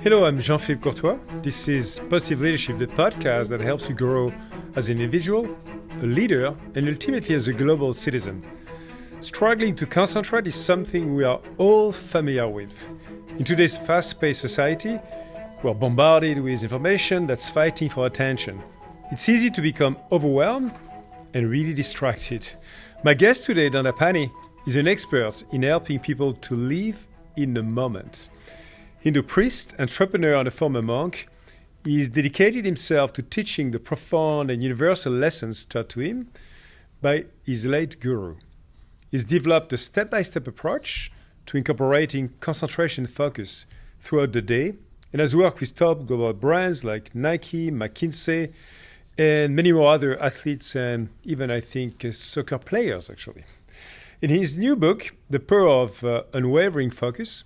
Hello, I'm Jean-Philippe Courtois. This is Positive Leadership, the podcast that helps you grow as an individual, a leader, and ultimately as a global citizen. Struggling to concentrate is something we are all familiar with. In today's fast-paced society, we are bombarded with information that's fighting for attention. It's easy to become overwhelmed and really distracted. My guest today, Dandapani, is an expert in helping people to live in the moment. Hindu priest, entrepreneur, and a former monk, he has dedicated himself to teaching the profound and universal lessons taught to him by his late guru. He's developed a step-by-step approach to incorporating concentration and focus throughout the day and has worked with top global brands like Nike, McKinsey, and many more other athletes and even, I think, soccer players, actually. In his new book, The Power of Unwavering Focus,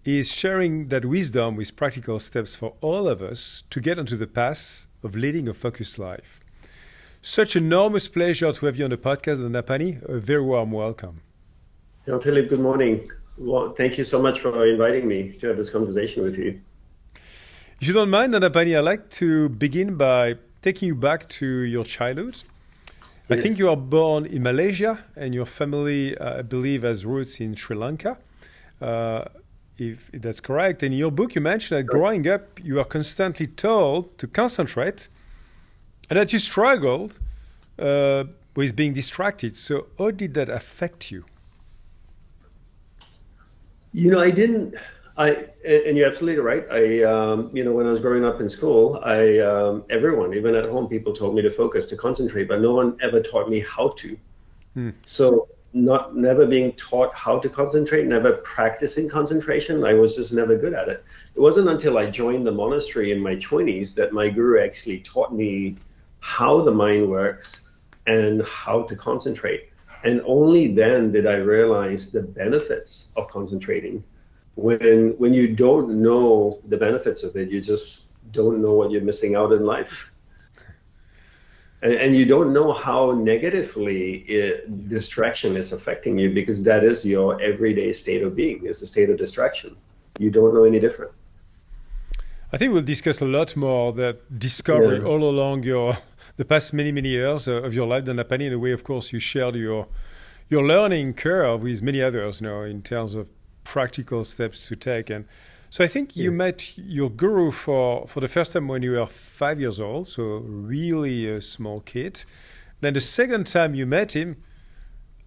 he is sharing that wisdom with practical steps for all of us to get onto the path of leading a focused life. Such enormous pleasure to have you on the podcast, Dandapani. A very warm welcome. Philip, good morning. Well, thank you so much for inviting me to have this conversation with you. If you don't mind, Dandapani, I'd like to begin by taking you back to your childhood. Yes. I think you are born in Malaysia and your family, I believe, has roots in Sri Lanka. If that's correct. In your book, you mentioned that growing up, you are constantly told to concentrate and that you struggled with being distracted. So how did that affect you? And you're absolutely right. When I was growing up in school, everyone, even at home, people told me to focus, to concentrate, but no one ever taught me how to. So never being taught how to concentrate, never practicing concentration. I was just never good at it. It wasn't until I joined the monastery in my 20s that my guru actually taught me how the mind works and how to concentrate. And only then did I realize the benefits of concentrating. When you don't know the benefits of it, you just don't know what you're missing out in life. And you don't know how negatively distraction is affecting you, because that is your everyday state of being. It's a state of distraction. You don't know any different. I think we'll discuss a lot more that discovery all along the past many years of your life, Dandapani, in the way, of course, you shared your learning curve with many others now in terms of practical steps to take. And so I think you met your guru for the first time when you were 5 years old, so really a small kid. Then the second time you met him,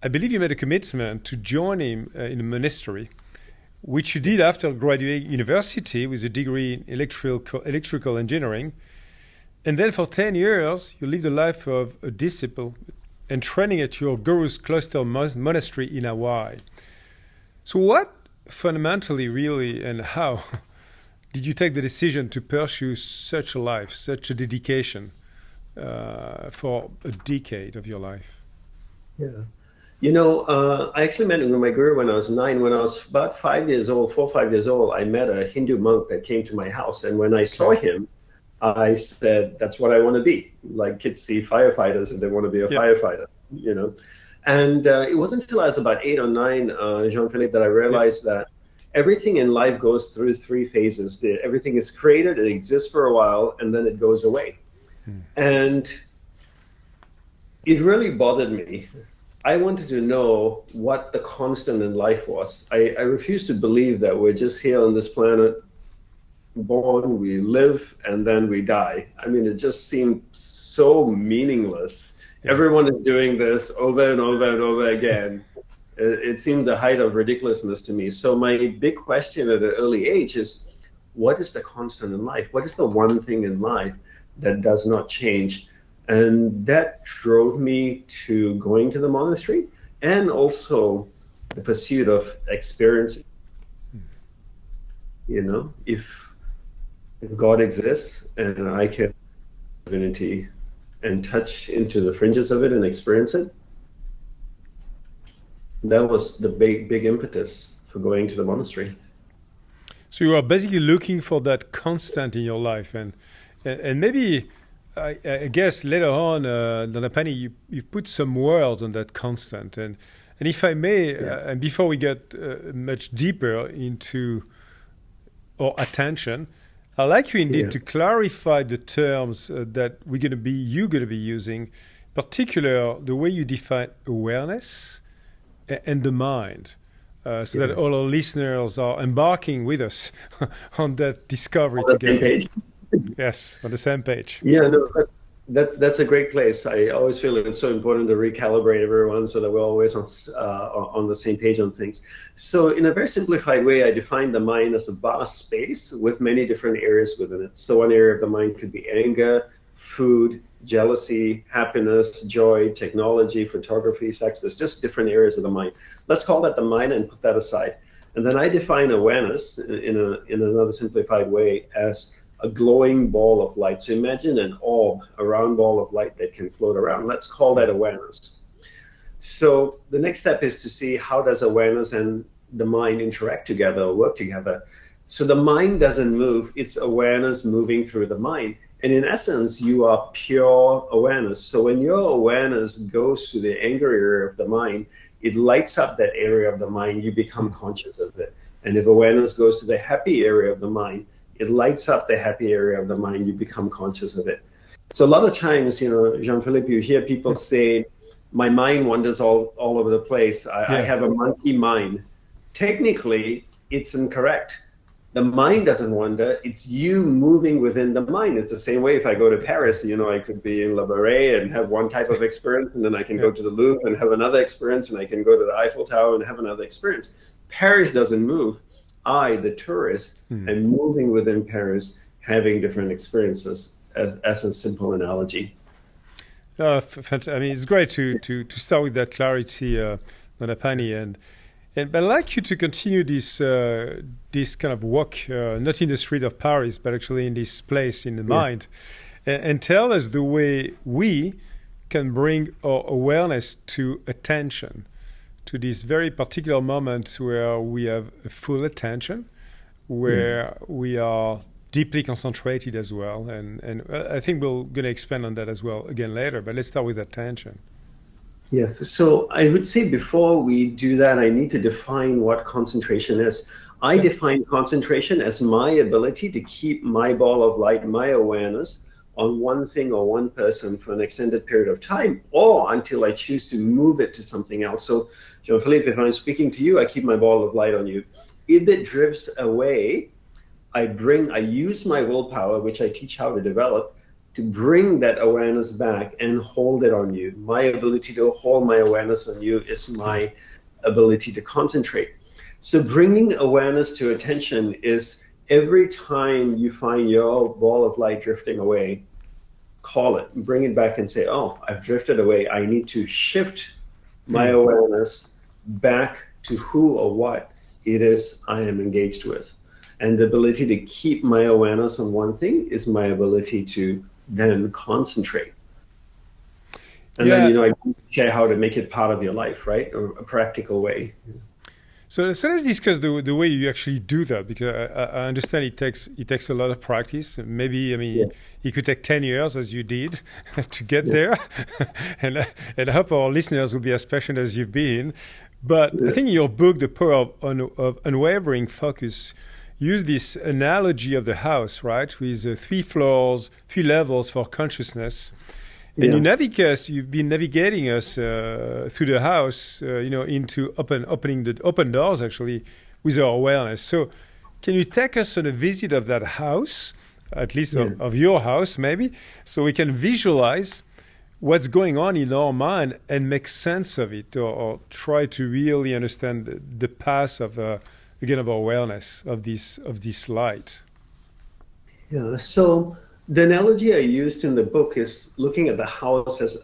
I believe you made a commitment to join him in a monastery, which you did after graduating university with a degree in electrical engineering. And then for 10 years, you lived a life of a disciple and training at your guru's cloister monastery in Hawaii. So what fundamentally, really, and how did you take the decision to pursue such a life, such a dedication for a decade of your life? I actually met my guru when I was 9. When I was about 5 years old, 4 or 5 years old, I met a Hindu monk that came to my house. And when I saw him, I said, that's what I want to be. Like kids see firefighters and they want to be a firefighter, And it wasn't until I was about 8 or 9, Jean-Philippe, that I realized that everything in life goes through 3 phases. Everything is created, it exists for a while, and then it goes away. And it really bothered me. I wanted to know what the constant in life was. I refused to believe that we're just here on this planet, born, we live, and then we die. I mean, it just seemed so meaningless. Everyone is doing this over and over and over again. It seemed the height of ridiculousness to me. So my big question at an early age is, what is the constant in life? What is the one thing in life that does not change? And that drove me to going to the monastery and also the pursuit of experiencing. If God exists and I can divinity and touch into the fringes of it and experience it, that was the big impetus for going to the monastery. So you are basically looking for that constant in your life, and maybe I guess later on, Dandapani, you put some words on that constant, and if I may, and before we get much deeper into or attention. I'd like you indeed Yeah. to clarify the terms that you're going to be using, particular the way you define awareness and the mind, so that Yeah. all our listeners are embarking with us on that discovery On the same together. page. Yes, on the same page. Yeah, no, that's a great place. I always feel it's so important to recalibrate everyone so that we're always on the same page on things. So, in a very simplified way, I define the mind as a vast space with many different areas within it. So, one area of the mind could be anger, food, jealousy, happiness, joy, technology, photography, sex. There's just different areas of the mind. Let's call that the mind and put that aside. And then I define awareness in another simplified way as a glowing ball of light. So imagine an orb, a round ball of light that can float around. Let's call that awareness. So the next step is to see how does awareness and the mind interact together or work together. So the mind doesn't move, it's awareness moving through the mind. And in essence, you are pure awareness. So when your awareness goes to the anger area of the mind, it lights up that area of the mind, you become conscious of it. And if awareness goes to the happy area of the mind, it lights up the happy area of the mind, you become conscious of it. So a lot of times, Jean-Philippe, you hear people say, my mind wanders all over the place. I have a monkey mind. Technically, it's incorrect. The mind doesn't wander. It's you moving within the mind. It's the same way if I go to Paris, I could be in Le Marais and have one type of experience, and then I can go to the Louvre and have another experience, and I can go to the Eiffel Tower and have another experience. Paris doesn't move. I, the tourist, am moving within Paris, having different experiences, as a simple analogy. I mean, it's great to start with that clarity, Nanapani, and but I'd like you to continue this kind of walk, not in the street of Paris, but actually in this place in the mind, and tell us the way we can bring our awareness to attention, to this very particular moment where we have a full attention, where we are deeply concentrated as well. And I think we're going to expand on that as well again later, but let's start with attention. Yes, so I would say before we do that, I need to define what concentration is. I define concentration as my ability to keep my ball of light, my awareness, on one thing or one person for an extended period of time, or until I choose to move it to something else. So, Jean-Philippe, if I'm speaking to you, I keep my ball of light on you. If it drifts away, I use my willpower, which I teach how to develop, to bring that awareness back and hold it on you. My ability to hold my awareness on you is my ability to concentrate. So bringing awareness to attention is every time you find your ball of light drifting away, call it, bring it back and say, oh, I've drifted away. I need to shift my awareness back to who or what it is I am engaged with. And the ability to keep my awareness on one thing is my ability to then concentrate. And then, I share how to make it part of your life, right? Or a practical way. So let's discuss the way you actually do that, because I understand it takes a lot of practice. Maybe, it could take 10 years, as you did, to get there. and I hope our listeners will be as passionate as you've been. But I think in your book, The Power of Unwavering Focus, use this analogy of the house, right, with 3 floors, 3 levels for consciousness. And you've been navigating us through the house, into opening the open doors, actually, with our awareness. So can you take us on a visit of that house, at least of your house, maybe, so we can visualize what's going on in our mind and make sense of it, or try to really understand the path of our awareness of this light? Yeah, so the analogy I used in the book is looking at the house as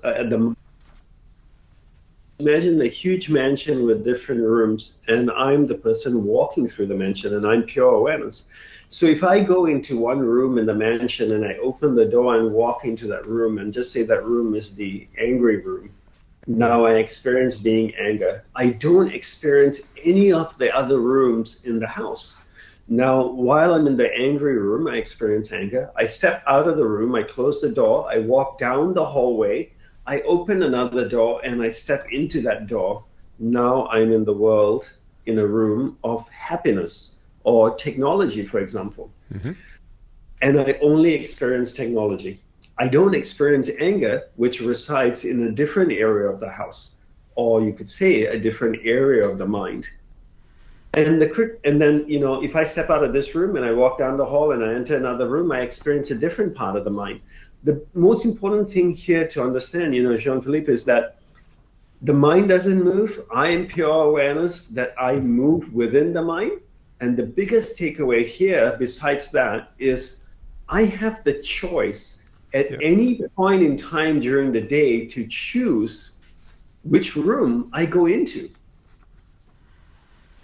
imagine a huge mansion with different rooms, and I'm the person walking through the mansion, and I'm pure awareness. So if I go into one room in the mansion and I open the door and walk into that room and just say that room is the angry room, now I experience being anger. I don't experience any of the other rooms in the house. Now, while I'm in the angry room, I experience anger. I step out of the room, I close the door, I walk down the hallway, I open another door, and I step into that door. Now I'm in the world, in a room of happiness, or technology, for example. Mm-hmm. And I only experience technology. I don't experience anger, which resides in a different area of the house, or you could say a different area of the mind. And then, you know, if I step out of this room and I walk down the hall and I enter another room, I experience a different part of the mind. The most important thing here to understand, you know, Jean-Philippe, is that the mind doesn't move. I am pure awareness that I move within the mind. And the biggest takeaway here, besides that, is I have the choice at any point in time during the day to choose which room I go into.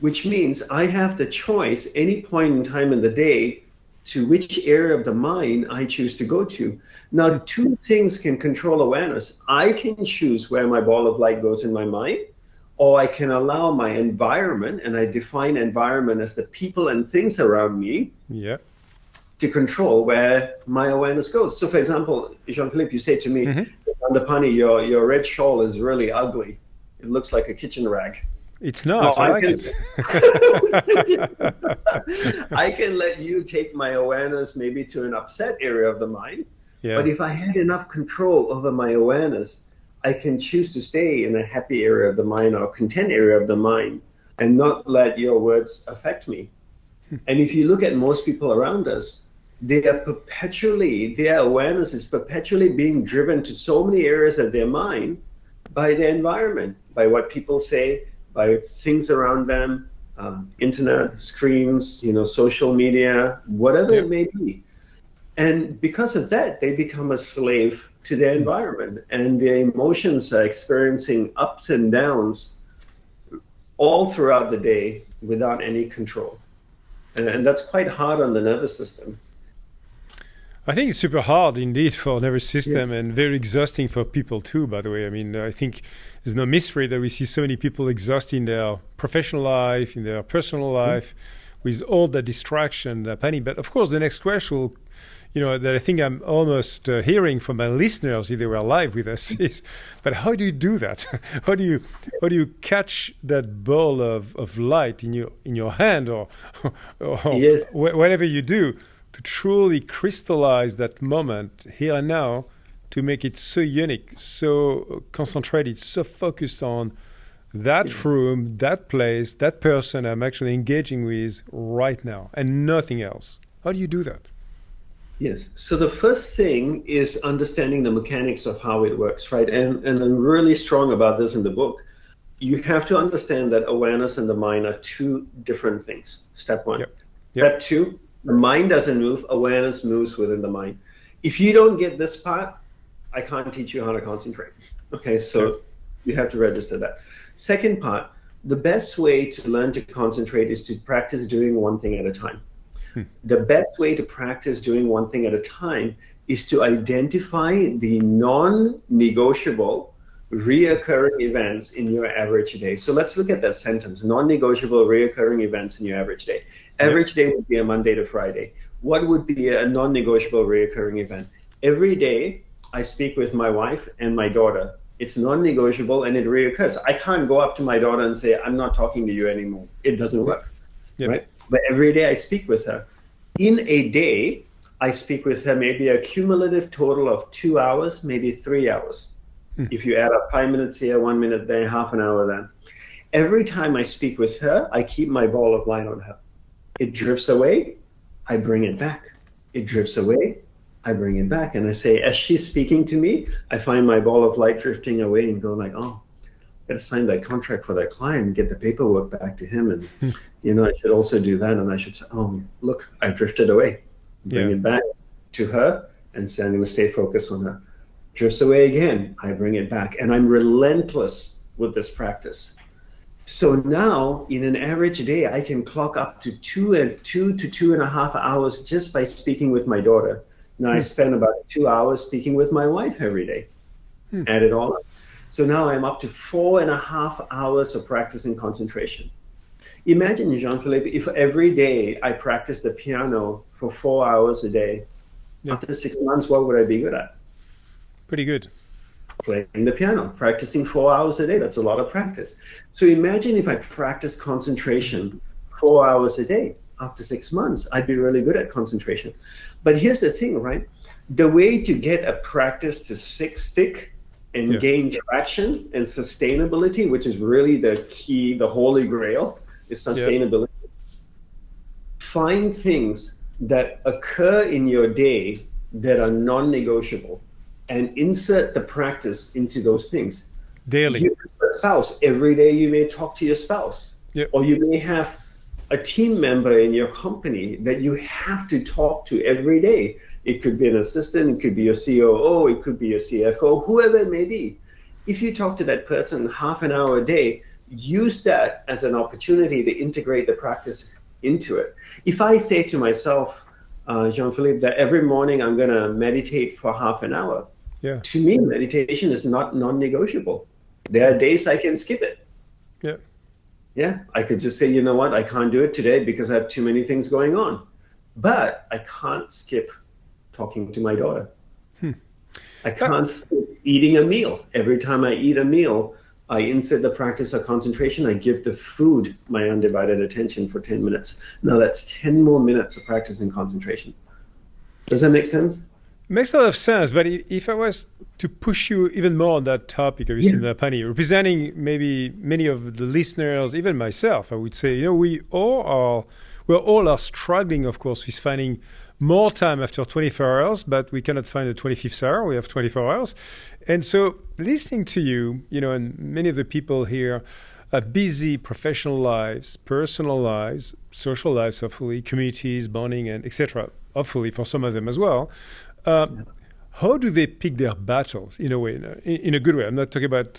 Which means I have the choice any point in time in the day to which area of the mind I choose to go to. Now, two things can control awareness. I can choose where my ball of light goes in my mind, or I can allow my environment, and I define environment as the people and things around me, to control where my awareness goes. So, for example, Jean-Philippe, you say to me, Dandapani, your red shawl is really ugly. It looks like a kitchen rag. It's not. No, I like it. I can let you take my awareness maybe to an upset area of the mind. Yeah. But if I had enough control over my awareness, I can choose to stay in a happy area of the mind or content area of the mind and not let your words affect me. And if you look at most people around us, their awareness is perpetually being driven to so many areas of their mind by the environment, by what people say, by things around them, internet, screens, you know, social media, whatever it may be. And because of that, they become a slave to their environment, and their emotions are experiencing ups and downs all throughout the day without any control. And that's quite hard on the nervous system. I think it's super hard indeed for nervous system and very exhausting for people too, by the way. I mean, I think there's no mystery that we see so many people exhausted in their professional life, in their personal life, with all the distraction, Pani. But of course, the next question will, you know, that I think I'm almost hearing from my listeners if they were live with us is, but how do you do that? How do you catch that ball of light in your hand or whatever you do to truly crystallize that moment here and now, to make it so unique, so concentrated, so focused on that room, that place, that person I'm actually engaging with right now and nothing else? How do you do that? Yes. So the first thing is understanding the mechanics of how it works, right? And I'm really strong about this in the book. You have to understand that awareness and the mind are two different things. Step one. Step two, the mind doesn't move, awareness moves within the mind. If you don't get this part, I can't teach you how to concentrate. Okay, so you have to register that. Second part, the best way to learn to concentrate is to practice doing one thing at a time. The best way to practice doing one thing at a time is to identify the non-negotiable reoccurring events in your average day. So let's look at that sentence, non-negotiable reoccurring events in your average day. Average day would be a Monday to Friday. What would be a non-negotiable reoccurring event? Every day, I speak with my wife and my daughter. It's non-negotiable and it reoccurs. I can't go up to my daughter and say, I'm not talking to you anymore. It doesn't work, right? But every day I speak with her. In a day, I speak with her maybe a cumulative total of 2 hours, maybe 3 hours. If you add up 5 minutes here, 1 minute there, half an hour then. Every time I speak with her, I keep my ball of light on her. It drifts away, I bring it back. It drifts away, I bring it back. And I say, as she's speaking to me, I find my ball of light drifting away and go like, oh, I got to sign that contract for that client and get the paperwork back to him. And, you know, I should also do that. And I should say, oh, look, I drifted away. Bring it back to her and say, I'm going to stay focused on her. Drifts away again, I bring it back. And I'm relentless with this practice. So now, in an average day, I can clock up to 2 to 2.5 hours just by speaking with my daughter. Now I spend about 2 hours speaking with my wife every day. Add it all up. So now I'm up to 4.5 hours of practicing concentration. Imagine, Jean-Philippe, if every day I practice the piano for 4 hours a day, after 6 months, what would I be good at? Pretty good. Playing the piano, practicing 4 hours a day. That's a lot of practice. So imagine if I practice concentration 4 hours a day. after 6 months, I'd be really good at concentration. But here's the thing, right? The way to get a practice to stick and gain traction and sustainability, which is really the key, the holy grail, is sustainability. Find things that occur in your day that are non-negotiable and insert the practice into those things. Daily. You have a spouse. Every day you may talk to your spouse. Or you may have a team member in your company that you have to talk to every day. It could be an assistant, it could be your COO, it could be your CFO, whoever it may be. If you talk to that person half an hour a day, use that as an opportunity to integrate the practice into it. If I say to myself, Jean-Philippe, that every morning I'm going to meditate for half an hour, to me, meditation is not non-negotiable. There are days I can skip it. Yeah, I could just say, you know what, I can't do it today because I have too many things going on. But I can't skip talking to my daughter. I can't skip eating a meal. Every time I eat a meal, I insert the practice of concentration. I give the food my undivided attention for 10 minutes. Now that's 10 more minutes of practicing concentration. Does that make sense? Makes a lot of sense, but if I was to push you even more on that topic of Visindapani, representing maybe many of the listeners, even myself, I would say, we're all are struggling, of course, with finding more time after 24 hours, but we cannot find the 25th hour. We have 24 hours. And so listening to you, and many of the people here are busy professional lives, personal lives, social lives, hopefully, communities, bonding, and etc., hopefully for some of them as well. How do they pick their battles in a way, in a good way? I'm not talking about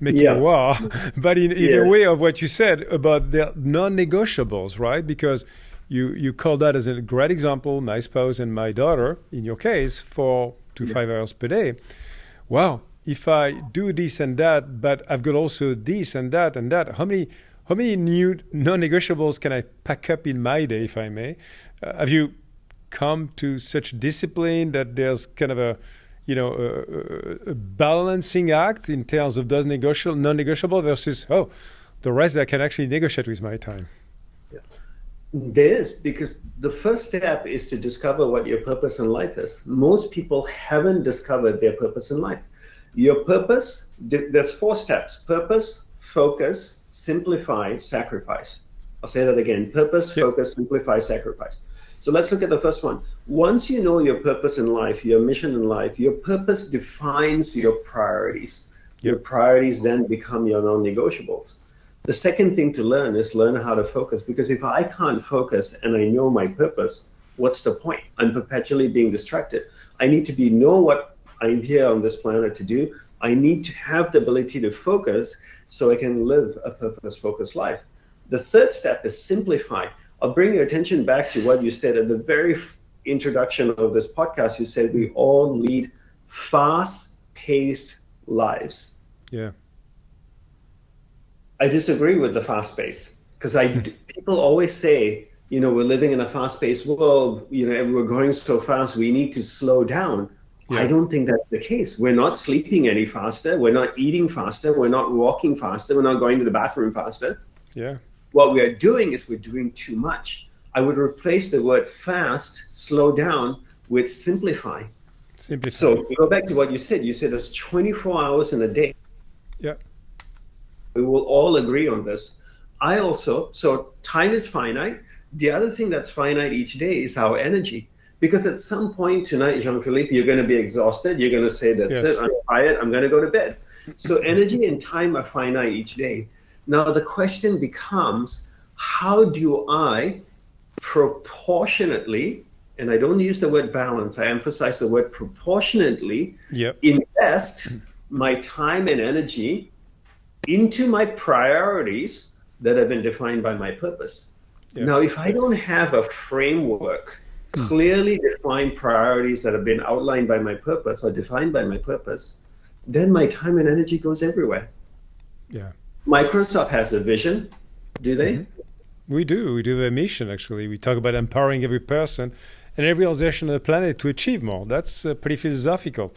making a war, but in a way of what you said about their non-negotiables, right? Because you call that as a great example, my spouse and my daughter, in your case, 4 to 5 hours per day. Wow, if I do this and that, but I've got also this and that and that, how many new non-negotiables can I pack up in my day, if I may? Have you come to such discipline that there's kind of a balancing act in terms of those non-negotiable versus the rest I can actually negotiate with my time? There is, because the first step is to discover what your purpose in life is. Most people haven't discovered their purpose in life. Your purpose, there's 4 steps: purpose, focus, simplify, sacrifice. I'll say that again: purpose, focus, simplify, sacrifice. So let's look at the first one. Once you know your purpose in life, your mission in life, your purpose defines your priorities. Your priorities then become your non-negotiables. The second thing to learn is learn how to focus, because if I can't focus and I know my purpose, what's the point? I'm perpetually being distracted. I need to know what I'm here on this planet to do. I need to have the ability to focus so I can live a purpose-focused life. The third step is simplify. I'll bring your attention back to what you said at the very introduction of this podcast. You said we all lead fast-paced lives. Yeah. I disagree with the fast-paced, because people always say, we're living in a fast-paced world, and we're going so fast, we need to slow down. Yeah. I don't think that's the case. We're not sleeping any faster. We're not eating faster. We're not walking faster. We're not going to the bathroom faster. Yeah. What we are doing is we're doing too much. I would replace the word fast, slow down, with simplify. So go back to what you said. You said there's 24 hours in a day. Yeah. We will all agree on this. So time is finite. The other thing that's finite each day is our energy. Because at some point tonight, Jean-Philippe, you're going to be exhausted. You're going to say, that's it, I'm tired, I'm going to go to bed. So energy and time are finite each day. Now the question becomes, how do I proportionately, and I don't use the word balance, I emphasize the word proportionately, invest my time and energy into my priorities that have been defined by my purpose. Now, if I don't have a framework, clearly defined priorities that have been outlined by my purpose or defined by my purpose, then my time and energy goes everywhere. Yeah. Microsoft has a vision, do they? Mm-hmm. We do. We do have a mission, actually. We talk about empowering every person and every organization on the planet to achieve more. That's pretty philosophical.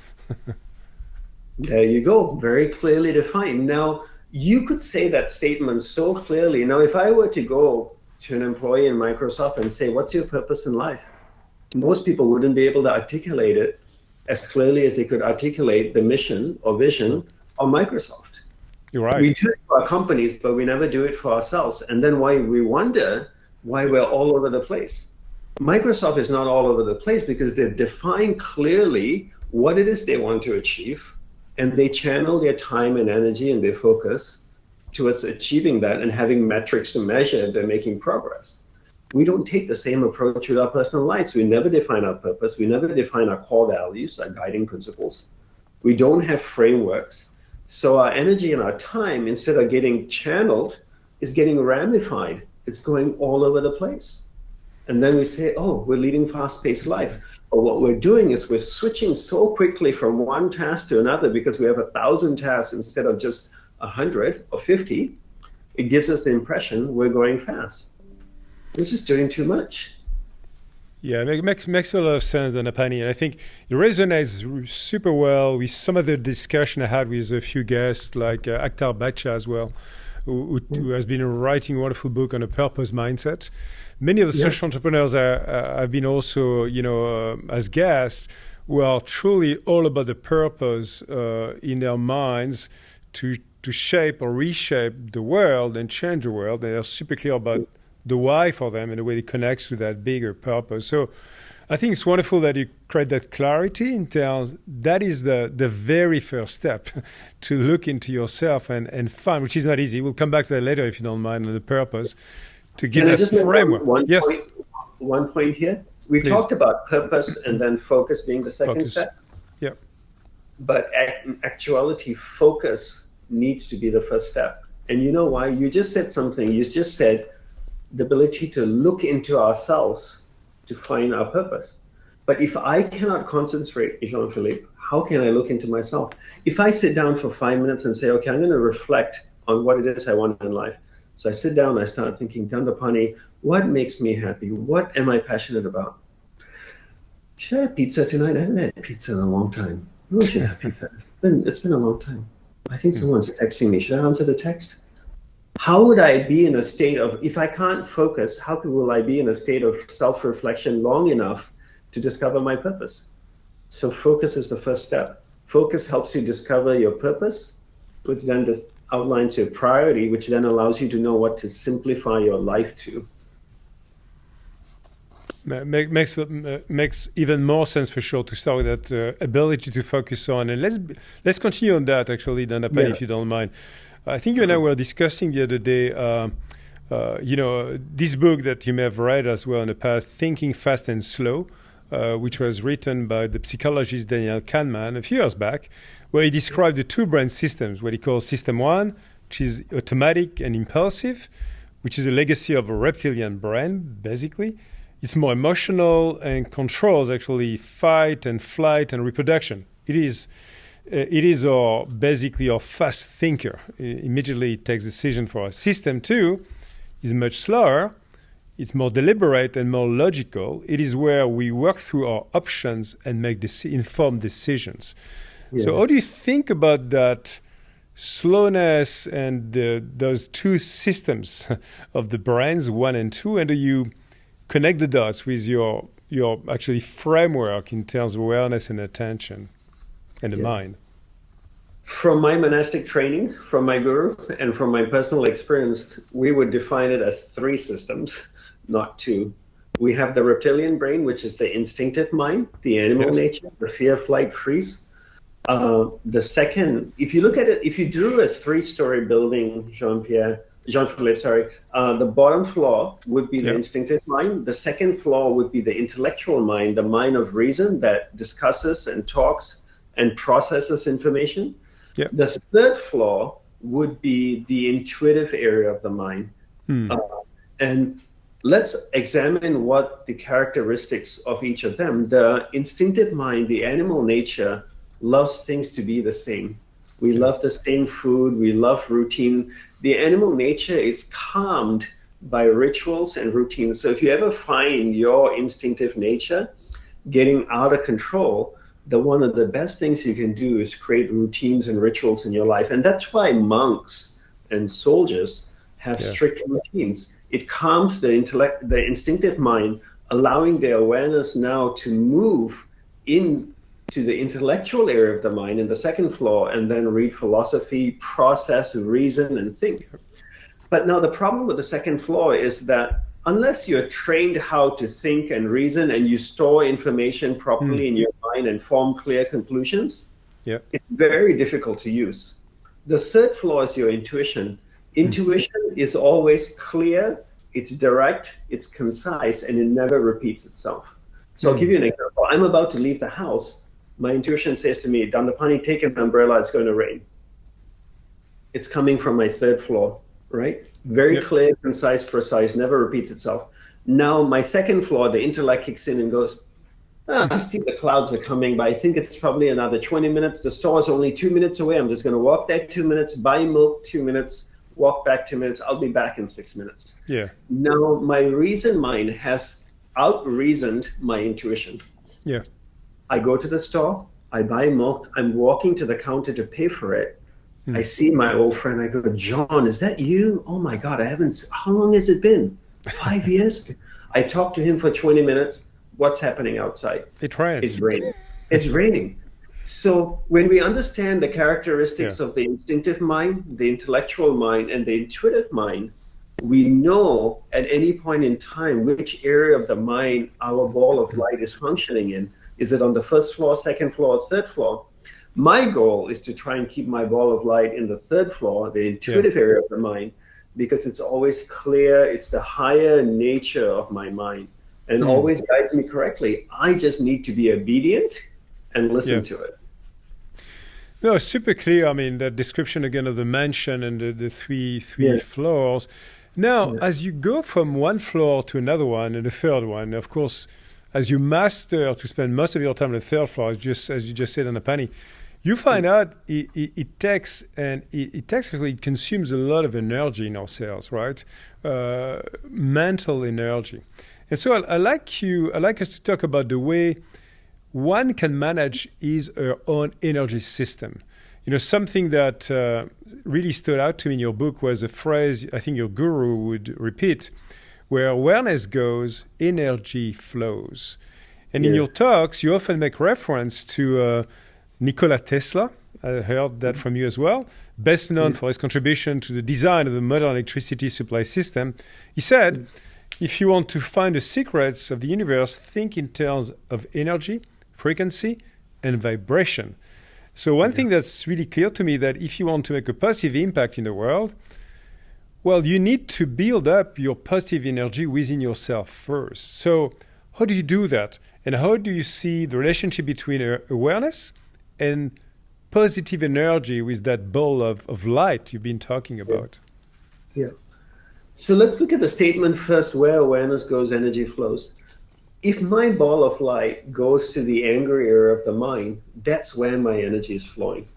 There you go. Very clearly defined. Now, you could say that statement so clearly. Now, if I were to go to an employee in Microsoft and say, what's your purpose in life? Most people wouldn't be able to articulate it as clearly as they could articulate the mission or vision of Microsoft. You're right. We do it for our companies, but we never do it for ourselves. And then we wonder why we're all over the place. Microsoft is not all over the place because they've defined clearly what it is they want to achieve, and they channel their time and energy and their focus towards achieving that and having metrics to measure if they're making progress. We don't take the same approach with our personal lives. We never define our purpose. We never define our core values, our guiding principles. We don't have frameworks. So our energy and our time, instead of getting channeled, is getting ramified. It's going all over the place. And then we say, oh, we're leading fast-paced life. But what we're doing is we're switching so quickly from one task to another because we have 1,000 tasks instead of just 100 or 50. It gives us the impression we're going fast. We're just doing too much. Yeah, it makes a lot of sense, Dhanapani. And I think it resonates super well with some of the discussion I had with a few guests, like Akhtar Bacha as well, who has been writing a wonderful book on a purpose mindset. Many of the social entrepreneurs have been also, as guests, who are truly all about the purpose in their minds to shape or reshape the world and change the world. They are super clear about the why for them and the way it connects to that bigger purpose. So I think it's wonderful that you create that clarity in terms, that is the very first step to look into yourself and find, which is not easy. We'll come back to that later if you don't mind, on the purpose, to give that framework. One point here. We talked about purpose and then focus being the second step. Yeah. But in actuality, focus needs to be the first step. And you know why? You just said something. You just said the ability to look into ourselves to find our purpose. But if I cannot concentrate, Jean-Philippe, how can I look into myself? If I sit down for 5 minutes and say, okay, I'm going to reflect on what it is I want in life. So I sit down, I start thinking, Dhandapani, what makes me happy? What am I passionate about? Should I have pizza tonight? I haven't had pizza in a long time. Who should have pizza? It's been a long time. I think someone's texting me. Should I answer the text? How would I be in a state of, if I can't focus, how will I be in a state of self-reflection long enough to discover my purpose? So focus is the first step. Focus helps you discover your purpose, which then outlines your priority, which then allows you to know what to simplify your life to. Makes even more sense for sure to start with that ability to focus on. And let's continue on that, actually, Dhandapani, if you don't mind. I think you and I were discussing the other day, this book that you may have read as well in the past, Thinking Fast and Slow, which was written by the psychologist Daniel Kahneman a few years back, where he described the two brain systems, what he calls System 1, which is automatic and impulsive, which is a legacy of a reptilian brain, basically. It's more emotional and controls actually fight and flight and reproduction. It is basically our fast thinker. Immediately it takes decision for us. System 2 is much slower. It's more deliberate and more logical. It is where we work through our options and make informed decisions. Yeah. So how do you think about that slowness and those two systems of the brains, 1 and 2, and do you connect the dots with your actually framework in terms of awareness and attention and the mind? From my monastic training, from my guru, and from my personal experience, we would define it as 3 systems, not 2. We have the reptilian brain, which is the instinctive mind, the animal nature, the fear, flight, freeze. The second, if you look at it, if you drew a 3-story building, Jean-Philippe, the bottom floor would be the instinctive mind. The second floor would be the intellectual mind, the mind of reason that discusses and talks and processes information. Yep. The third floor would be the intuitive area of the mind. And let's examine what the characteristics of each of them. The instinctive mind, the animal nature, loves things to be the same. We love the same food. We love routine. The animal nature is calmed by rituals and routines. So if you ever find your instinctive nature getting out of control, one of the best things you can do is create routines and rituals in your life. And that's why monks and soldiers have strict routines. It calms the intellect, the instinctive mind, allowing the awareness now to move into the intellectual area of the mind in the second floor, and then read philosophy, process, reason, and think. But now the problem with the second floor is that unless you're trained how to think and reason, and you store information properly in your mind and form clear conclusions, it's very difficult to use. The third floor is your intuition. Intuition is always clear, it's direct, it's concise, and it never repeats itself. So I'll give you an example. I'm about to leave the house. My intuition says to me, Dandapani, take an umbrella, it's going to rain. It's coming from my third floor, right? Very clear, concise, precise, never repeats itself. Now my second floor, the intellect kicks in and goes, I see the clouds are coming, but I think it's probably another 20 minutes. The store is only 2 minutes away. I'm just going to walk there 2 minutes, buy milk 2 minutes, walk back 2 minutes. I'll be back in 6 minutes. Yeah. Now my reason mind has out-reasoned my intuition. Yeah. I go to the store, I buy milk, I'm walking to the counter to pay for it. I see my old friend, I go, John, is that you? Oh my God, how long has it been? 5 years? I talk to him for 20 minutes. What's happening outside? It rains. It's raining. It's raining. So when we understand the characteristics of the instinctive mind, the intellectual mind, and the intuitive mind, we know at any point in time which area of the mind our ball of light is functioning in. Is it on the first floor, second floor, third floor? My goal is to try and keep my ball of light in the third floor, the intuitive area of the mind, because it's always clear, it's the higher nature of my mind, and always guides me correctly. I just need to be obedient and listen to it. No, super clear. I mean, that description again of the mansion and the three floors. Now, as you go from one floor to another one and the third one, of course, as you master to spend most of your time on the third floor, as you just said, Dandapani, you find out it consumes a lot of energy in our cells, right? Mental energy. And so I like us to talk about the way one can manage his or her own energy system. You know, something that really stood out to me in your book was a phrase I think your guru would repeat, where awareness goes, energy flows. And in your talks, you often make reference to Nikola Tesla. I heard that from you as well. Best known for his contribution to the design of the modern electricity supply system. He said, if you want to find the secrets of the universe, think in terms of energy, frequency, and vibration. So one thing that's really clear to me, that if you want to make a positive impact in the world, well, you need to build up your positive energy within yourself first. So how do you do that? And how do you see the relationship between awareness and positive energy with that ball of light you've been talking about? Yeah. So let's look at the statement first, where awareness goes, energy flows. If my ball of light goes to the angry area of the mind, that's where my energy is flowing.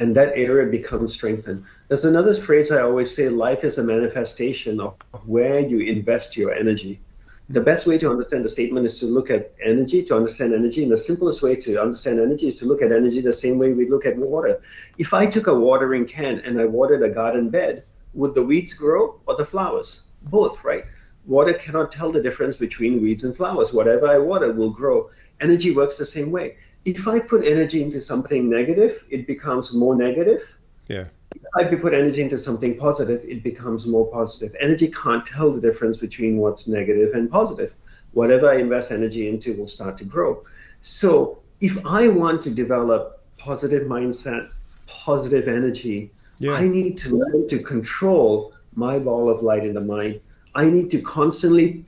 And that area becomes strengthened. There's another phrase I always say, life is a manifestation of where you invest your energy. The best way to understand the statement is to look at energy, to understand energy. And the simplest way to understand energy is to look at energy the same way we look at water. If I took a watering can and I watered a garden bed, would the weeds grow or the flowers? Both, right? Water cannot tell the difference between weeds and flowers. Whatever I water will grow. Energy works the same way. If I put energy into something negative, it becomes more negative. Yeah. If I put energy into something positive, it becomes more positive. Energy can't tell the difference between what's negative and positive. Whatever I invest energy into will start to grow. So if I want to develop positive mindset, positive energy, I need to learn to control my ball of light in the mind. I need to constantly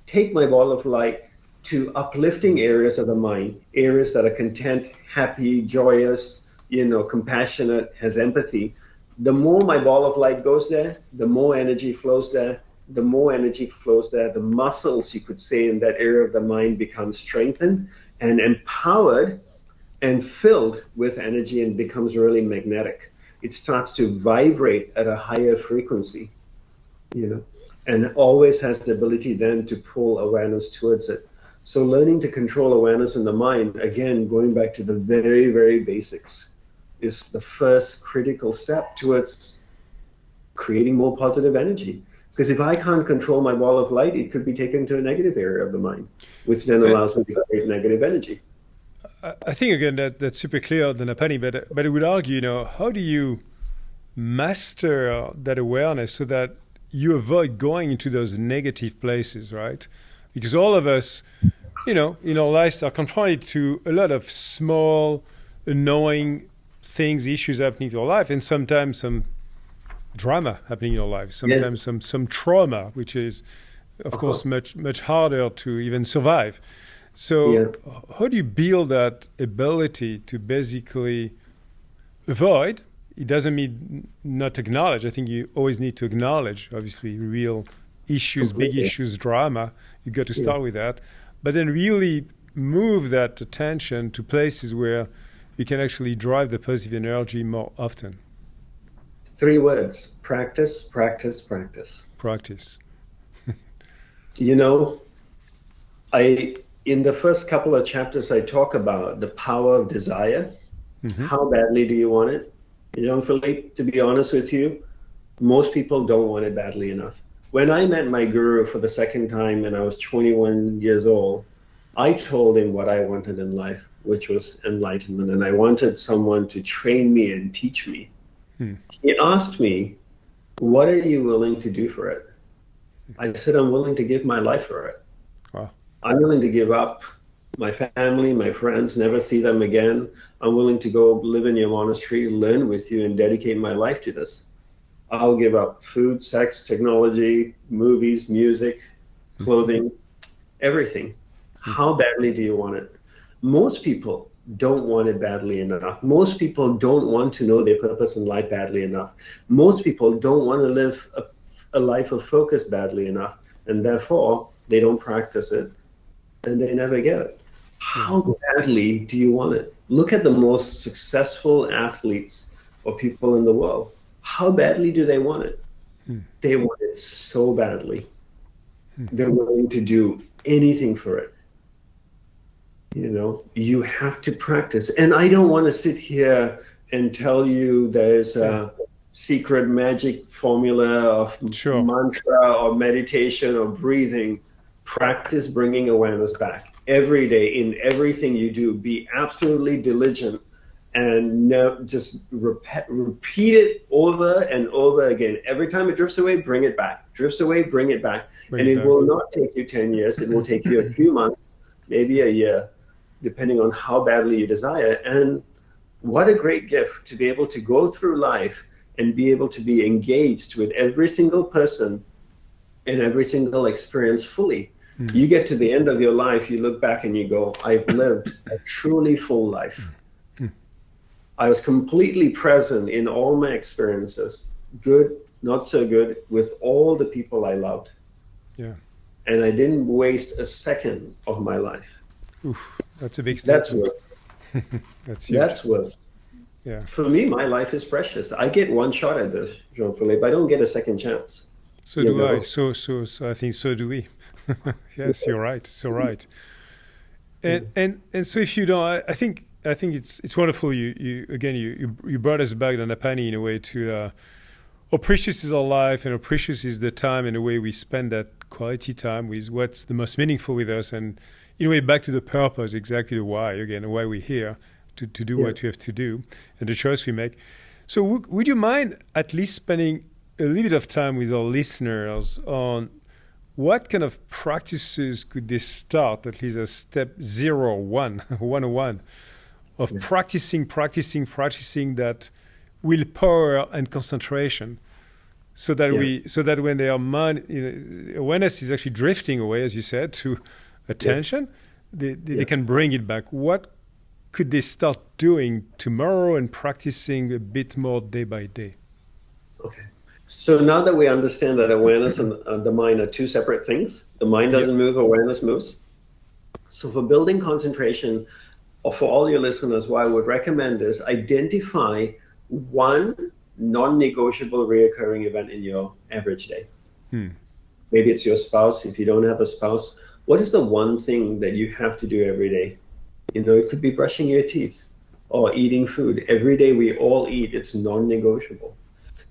take my ball of light to uplifting areas of the mind, areas that are content, happy, joyous, compassionate, has empathy. The more my ball of light goes there, the more energy flows there. The more energy flows there, the muscles, you could say, in that area of the mind become strengthened and empowered and filled with energy and becomes really magnetic. It starts to vibrate at a higher frequency, and always has the ability then to pull awareness towards it. So learning to control awareness in the mind, again, going back to the very, very basics, is the first critical step towards creating more positive energy. Because if I can't control my ball of light, it could be taken to a negative area of the mind, which then allows me to create negative energy. I think again that's super clear, Dhanapani, but I would argue, how do you master that awareness so that you avoid going into those negative places, right? Because all of us, in our lives are confronted to a lot of small, annoying things, issues happening to our life, and sometimes some drama happening in our lives, sometimes some trauma, which is, of course, much harder to even survive. So how do you build that ability to basically avoid? It doesn't mean not acknowledge. I think you always need to acknowledge, obviously, real issues, big issues, drama. You got to start with that. But then really move that attention to places where you can actually drive the positive energy more often. 3 words: practice, practice, practice. Practice. In the first couple of chapters, I talk about the power of desire. Mm-hmm. How badly do you want it? Jean-Philippe, to be honest with you, most people don't want it badly enough. When I met my guru for the second time when I was 21 years old, I told him what I wanted in life, which was enlightenment, and I wanted someone to train me and teach me. He asked me, what are you willing to do for it? I said, I'm willing to give my life for it. Wow. I'm willing to give up my family, my friends, never see them again. I'm willing to go live in your monastery, learn with you, and dedicate my life to this. I'll give up food, sex, technology, movies, music, clothing, everything. How badly do you want it? Most people don't want it badly enough. Most people don't want to know their purpose in life badly enough. Most people don't want to live a life of focus badly enough, and therefore they don't practice it, and they never get it. How badly do you want it? Look at the most successful athletes or people in the world. How badly do they want it? They want it so badly. They're willing to do anything for it. You have to practice. And I don't want to sit here and tell you there's a secret magic formula of mantra or meditation or breathing. Practice bringing awareness back every day in everything you do. Be absolutely diligent and just repeat it over and over again. Every time it drifts away, bring it back. Drifts away, bring it back. And it will not take you 10 years. It will take you a few months, maybe a year, depending on how badly you desire. And what a great gift to be able to go through life and be able to be engaged with every single person and every single experience fully. You get to the end of your life, you look back and you go, I've lived a truly full life. I was completely present in all my experiences, good, not so good, with all the people I loved. Yeah. And I didn't waste a second of my life. Oof, that's a big statement. That's worth. That's huge. That's worth. Yeah. For me, my life is precious. I get one shot at this, Jean-Philippe. I don't get a second chance. So do I. So I think so do we. Yes, you're right. So right. And so if you don't, I think it's wonderful. You brought us back, Dhanapani, in a way to how precious is our life and how precious is the time and the way we spend that quality time with what's the most meaningful with us, and in a way back to the purpose, exactly the why we're here to do what we have to do and the choice we make. So would you mind at least spending a little bit of time with our listeners on what kind of practices could they start, at least as step 101 of practicing that willpower and concentration, so that when their mind, awareness is actually drifting away, as you said, to attention, they can bring it back. What could they start doing tomorrow and practicing a bit more day by day? Okay. So now that we understand that awareness and the mind are two separate things, the mind doesn't move, awareness moves. So for building concentration, or for all your listeners, what I would recommend is identify one non-negotiable reoccurring event in your average day. Maybe it's your spouse. If you don't have a spouse, what is the one thing that you have to do every day? It could be brushing your teeth or eating food. Every day we all eat. It's non-negotiable.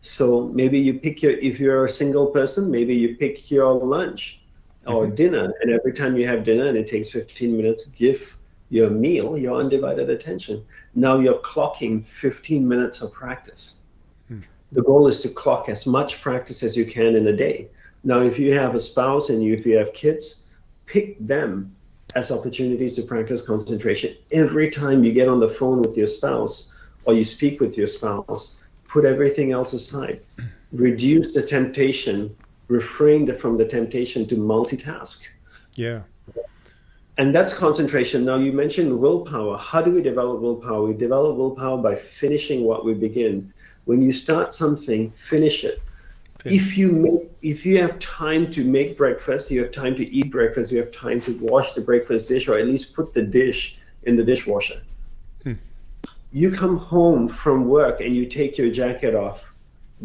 So maybe you pick if you're a single person, maybe you pick your lunch or dinner, and every time you have dinner and it takes 15 minutes, give your meal your undivided attention. Now you're clocking 15 minutes of practice. The goal is to clock as much practice as you can in a day. Now, if you have a spouse and if you have kids, pick them as opportunities to practice concentration. Every time you get on the phone with your spouse or you speak with your spouse, put everything else aside. Reduce the temptation, refrain from the temptation to multitask. Yeah. And that's concentration. Now, you mentioned willpower. How do we develop willpower? We develop willpower by finishing what we begin. When you start something, finish it. If you have time to make breakfast, you have time to eat breakfast, you have time to wash the breakfast dish, or at least put the dish in the dishwasher. You come home from work and you take your jacket off.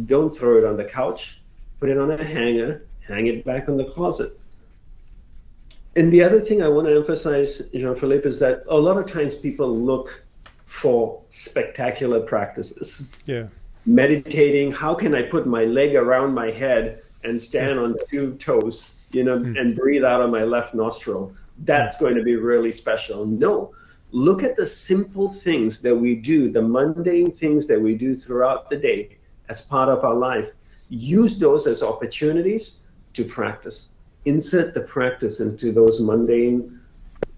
Don't throw it on the couch. Put it on a hanger. Hang it back on the closet. And the other thing I want to emphasize, Jean-Philippe, is that a lot of times people look for spectacular practices. Yeah. Meditating, how can I put my leg around my head and stand on 2 toes, and breathe out of my left nostril? That's going to be really special. No, look at the simple things that we do, the mundane things that we do throughout the day as part of our life. Use those as opportunities to practice. Insert the practice into those mundane,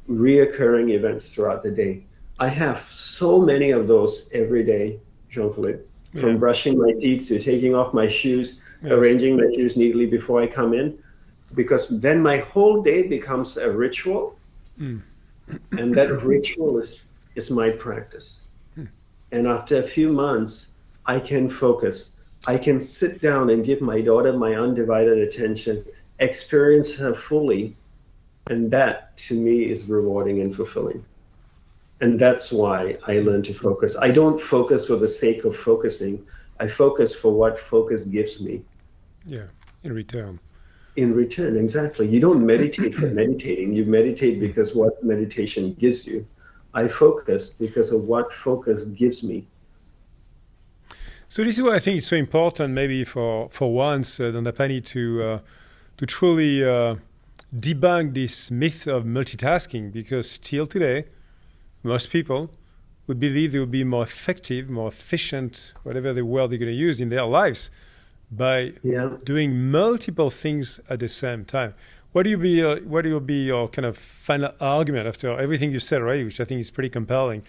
reoccurring events throughout the day. I have so many of those every day, Jean-Philippe. From brushing my teeth to taking off my shoes, arranging my shoes neatly before I come in, because then my whole day becomes a ritual, and that ritual is my practice. And after a few months, I can focus. I can sit down and give my daughter my undivided attention, experience her fully, and that, to me, is rewarding and fulfilling. And that's why I learned to focus. I don't focus for the sake of focusing. I focus for what focus gives me. Yeah, in return. In return, exactly. You don't meditate for meditating. You meditate because what meditation gives you. I focus because of what focus gives me. So this is why I think it's so important, maybe for once, Dandapani, to truly debunk this myth of multitasking, because still today, most people would believe they would be more effective, more efficient, whatever the word they're going to use in their lives, by doing multiple things at the same time. What will be your kind of final argument after everything you said already, which I think is pretty compelling,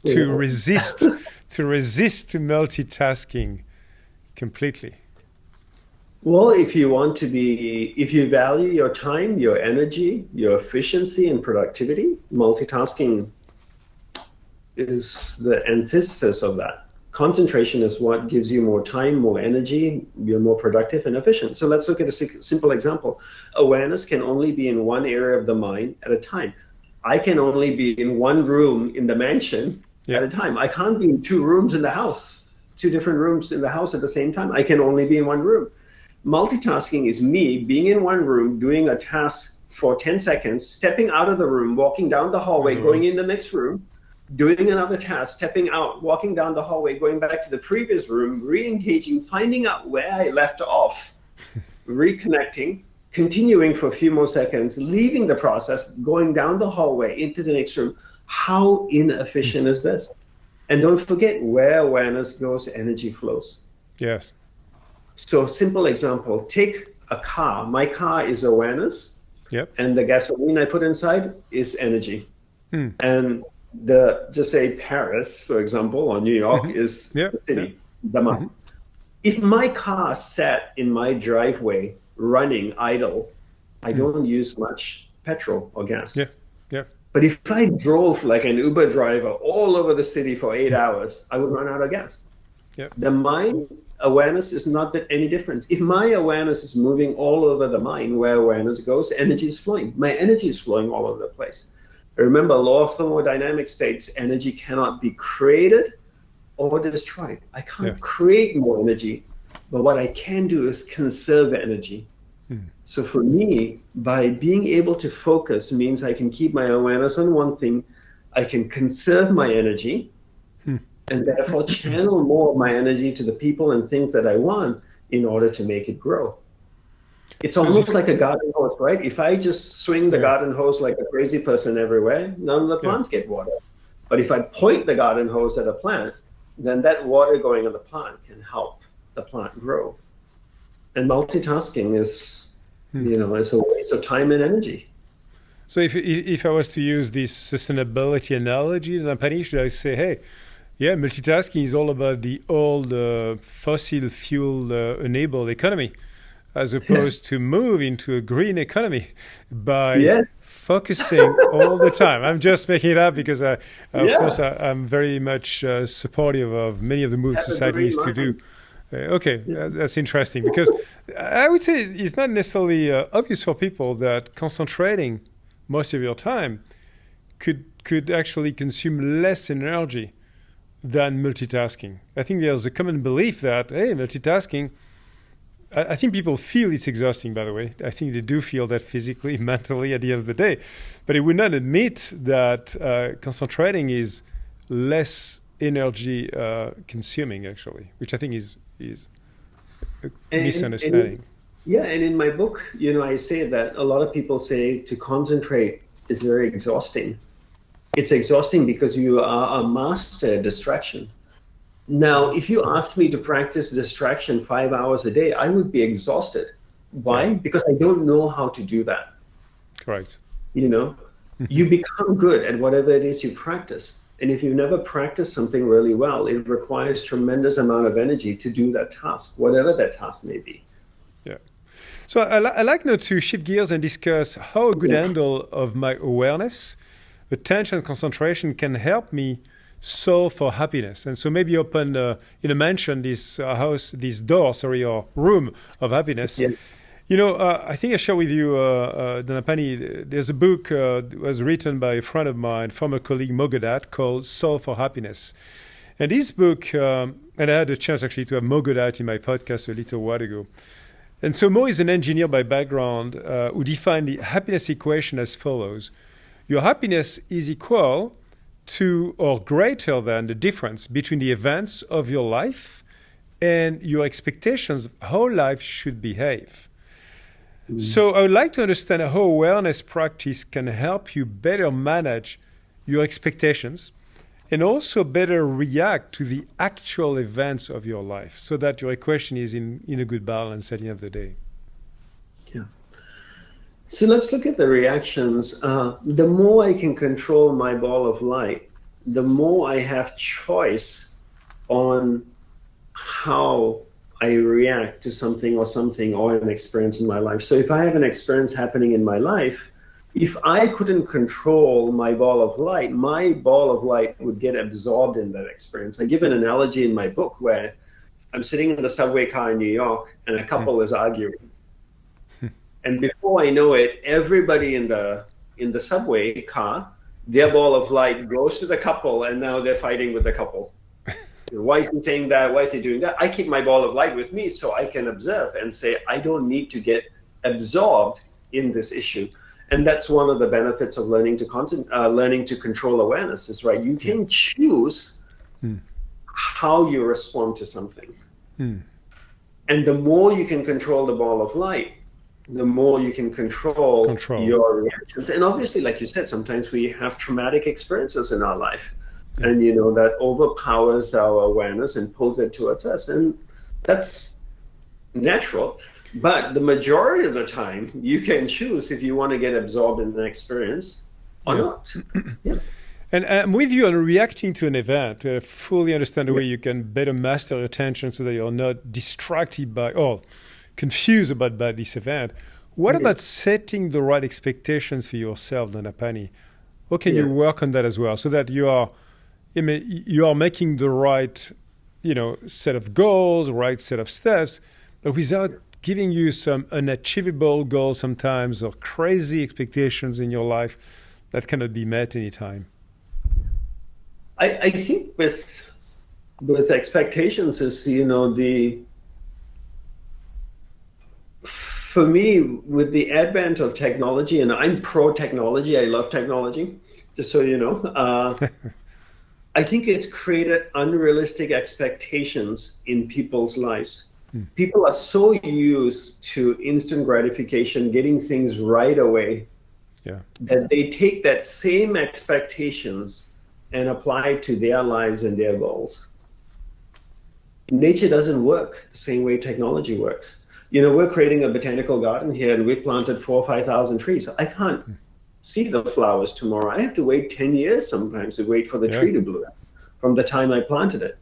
to resist to multitasking completely? Well, if you value your time, your energy, your efficiency and productivity, multitasking is the antithesis of that. Concentration is what gives you more time, more energy, you're more productive and efficient. So let's look at a simple example. Awareness can only be in one area of the mind at a time. I can only be in one room in the mansion at a time. I can't be in 2 rooms in the house, 2 different rooms in the house at the same time. I can only be in one room. Multitasking is me being in one room, doing a task for 10 seconds, stepping out of the room, walking down the hallway, going in the next room, doing another task, stepping out, walking down the hallway, going back to the previous room, re-engaging, finding out where I left off, reconnecting, continuing for a few more seconds, leaving the process, going down the hallway into the next room. How inefficient is this? And don't forget, where awareness goes, energy flows. Yes. So simple example, take a car. My car is awareness, and the gasoline I put inside is energy. And just say Paris, for example, or New York is the city, the mind. If my car sat in my driveway running idle, I don't use much petrol or gas. But if I drove like an Uber driver all over the city for 8 hours, I would run out of gas. The mind awareness is not that any difference. If my awareness is moving all over the mind, where awareness goes, energy is flowing. My energy is flowing all over the place. Remember, law of thermodynamics states energy cannot be created or destroyed. I can't create more energy, but what I can do is conserve energy. So for me, by being able to focus means I can keep my awareness on one thing, I can conserve my energy, and therefore channel more of my energy to the people and things that I want in order to make it grow. It's So almost like a garden hose, right? If I just swing the yeah, garden hose like a crazy person everywhere, none of the yeah. plants get water. But if I point the garden hose at a plant, then that water going on the plant can help the plant grow. And multitasking is, Hmm. is a waste of time and energy. So if I was to use this sustainability analogy, then Pani, should I say, hey, yeah, multitasking is all about the old fossil fuel enabled economy, as opposed to move into a green economy by Yeah, focusing all the time. I'm just making it up because, of course, yeah. I'm very much supportive of many of the moves Have a society green needs to do. mind. Okay, Yeah. that's interesting because I would say it's not necessarily obvious for people that concentrating most of your time could actually consume less energy than multitasking. I think there's a common belief that hey, multitasking. I think people feel it's exhausting. By the way, I think they do feel that physically, mentally at the end of the day, but they would not admit that concentrating is less energy consuming actually, which I think is a And misunderstanding. yeah, and in my book, I say that a lot of people say to concentrate is very exhausting. It's exhausting because you are a master at distraction. Now, if you asked me to practice distraction 5 hours a day, I would be exhausted. Yeah, Why? Because I don't know how to do that. correct. You know, you become good at whatever it is you practice. And if you never practice something really well, it requires tremendous amount of energy to do that task, whatever that task may be. Yeah. So I like now to shift gears and discuss how a good Yeah. handle of my awareness, attention, concentration can help me solve for happiness. And so maybe open, mention this house, this door, sorry, or room of happiness. Yeah. I think I shared with you, Dhanapani, there's a book that was written by a friend of mine, former colleague Mogodat, called Solve for Happiness. And this book, and I had a chance actually to have Mogodat in my podcast a little while ago. And so Mo is an engineer by background who defined the happiness equation as follows. Your happiness is equal to or greater than the difference between the events of your life and your expectations of how life should behave. So I would like to understand how awareness practice can help you better manage your expectations and also better react to the actual events of your life so that your equation is in a good balance at the end of the day. Yeah. So let's look at the reactions. The more I can control my ball of light, the more I have choice on how I react to something or an experience in my life. So if I have an experience happening in my life, if I couldn't control my ball of light, my ball of light would get absorbed in that experience. I give an analogy in my book where I'm sitting in the subway car in New York and a couple is arguing. And before I know it, everybody in the subway car, their ball of light goes to the couple, and now they're fighting with the couple. Why is he saying that? Why is he doing that? I keep my ball of light with me so I can observe and say, I don't need to get absorbed in this issue. And that's one of the benefits of learning to control awareness is, right? You can choose how you respond to something. And the more you can control the ball of light, the more you can control your reactions. And obviously, like you said, sometimes we have traumatic experiences in our life. And, that overpowers our awareness and pulls it towards us. And that's natural. But the majority of the time, you can choose if you want to get absorbed in an experience or not. Yeah. And I'm with you on reacting to an event. Fully understand the way you can better master your attention so that you're not distracted by or confused about this event. What about setting the right expectations for yourself, Dhanapani? How can you work on that as well so that you are making the right, set of goals, right set of steps, but without giving you some unachievable goals sometimes or crazy expectations in your life that cannot be met anytime? I think with expectations is, for me, with the advent of technology, and I'm pro-technology, I love technology, just so you know, I think it's created unrealistic expectations in people's lives. People are so used to instant gratification, getting things right away, that they take that same expectations and apply it to their lives and their goals. Nature doesn't work the same way technology works. We're creating a botanical garden here, and we planted 4,000 or 5,000 trees. I can't see the flowers tomorrow. I have to wait 10 years sometimes to wait for the tree to bloom from the time I planted it.